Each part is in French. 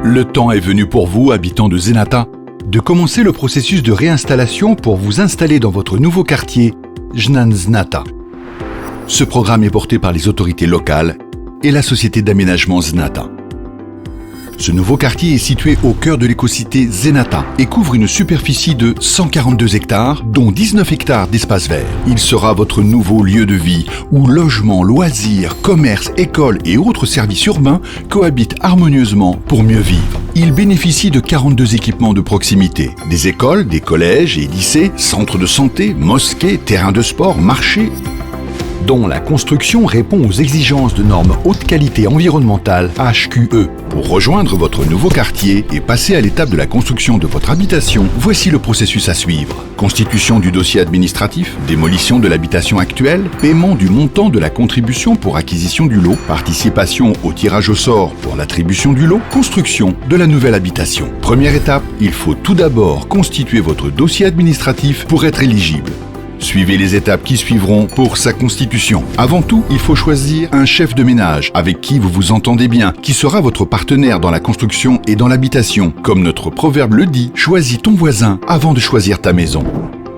Le temps est venu pour vous, habitants de Zenata, de commencer le processus de réinstallation pour vous installer dans votre nouveau quartier, Znata. Ce programme est porté par les autorités locales et la société d'aménagement Zenata. Ce nouveau quartier est situé au cœur de l'écocité Zenata et couvre une superficie de 142 hectares, dont 19 hectares d'espace vert. Il sera votre nouveau lieu de vie où logements, loisirs, commerces, écoles et autres services urbains cohabitent harmonieusement pour mieux vivre. Il bénéficie de 42 équipements de proximité, des écoles, des collèges et lycées, centres de santé, mosquées, terrains de sport, marchés, dont la construction répond aux exigences de normes haute qualité environnementale HQE. Pour rejoindre votre nouveau quartier et passer à l'étape de la construction de votre habitation, voici le processus à suivre. Constitution du dossier administratif, démolition de l'habitation actuelle, paiement du montant de la contribution pour acquisition du lot, participation au tirage au sort pour l'attribution du lot, construction de la nouvelle habitation. Première étape, il faut tout d'abord constituer votre dossier administratif pour être éligible. Suivez les étapes qui suivront pour sa constitution. Avant tout, il faut choisir un chef de ménage avec qui vous vous entendez bien, qui sera votre partenaire dans la construction et dans l'habitation. Comme notre proverbe le dit, choisis ton voisin avant de choisir ta maison.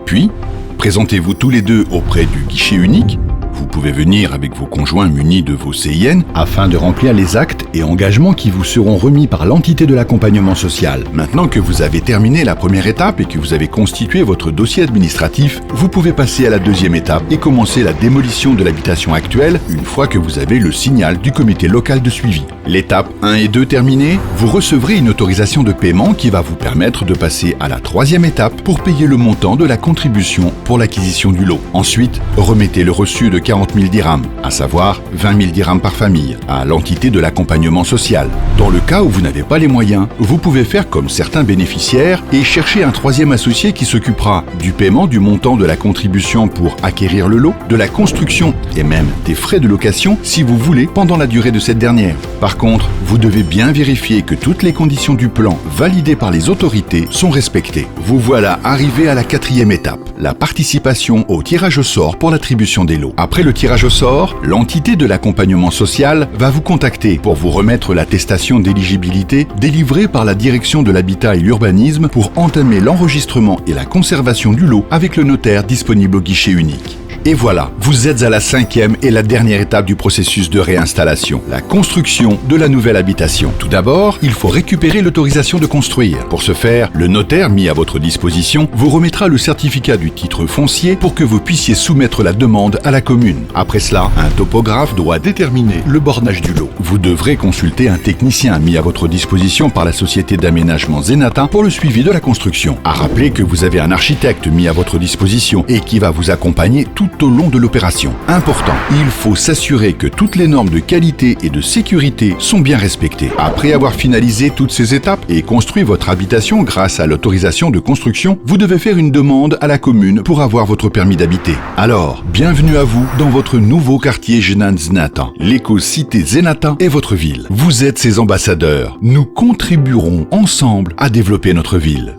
Puis, présentez-vous tous les deux auprès du guichet unique. Vous pouvez venir avec vos conjoints munis de vos CIN afin de remplir les actes et engagements qui vous seront remis par l'entité de l'accompagnement social. Maintenant que vous avez terminé la première étape et que vous avez constitué votre dossier administratif, vous pouvez passer à la deuxième étape et commencer la démolition de l'habitation actuelle une fois que vous avez le signal du comité local de suivi. L'étape 1 et 2 terminée, vous recevrez une autorisation de paiement qui va vous permettre de passer à la troisième étape pour payer le montant de la contribution pour l'acquisition du lot. Ensuite, remettez le reçu de 40 000 dirhams, à savoir 20 000 dirhams par famille, à l'entité de l'accompagnement social. Dans le cas où vous n'avez pas les moyens, vous pouvez faire comme certains bénéficiaires et chercher un troisième associé qui s'occupera du paiement du montant de la contribution pour acquérir le lot, de la construction et même des frais de location si vous voulez pendant la durée de cette dernière. Par contre, vous devez bien vérifier que toutes les conditions du plan validées par les autorités sont respectées. Vous voilà arrivé à la quatrième étape, la participation au tirage au sort pour l'attribution des lots. Après le tirage au sort, l'entité de l'accompagnement social va vous contacter pour vous remettre l'attestation d'éligibilité délivrée par la direction de l'habitat et l'urbanisme pour entamer l'enregistrement et la conservation du lot avec le notaire disponible au guichet unique. Et voilà, vous êtes à la cinquième et la dernière étape du processus de réinstallation, la construction de la nouvelle habitation. Tout d'abord, il faut récupérer l'autorisation de construire. Pour ce faire, le notaire mis à votre disposition vous remettra le certificat du titre foncier pour que vous puissiez soumettre la demande à la commune. Après cela, un topographe doit déterminer le bornage du lot. Vous devrez consulter un technicien mis à votre disposition par la société d'aménagement Zenata pour le suivi de la construction. À rappeler que vous avez un architecte mis à votre disposition et qui va vous accompagner tout au long de l'opération. Important, il faut s'assurer que toutes les normes de qualité et de sécurité sont bien respectées. Après avoir finalisé toutes ces étapes et construit votre habitation grâce à l'autorisation de construction, vous devez faire une demande à la commune pour avoir votre permis d'habiter. Alors, bienvenue à vous dans votre nouveau quartier Zenata. L'éco-cité Zenata est votre ville. Vous êtes ses ambassadeurs. Nous contribuerons ensemble à développer notre ville.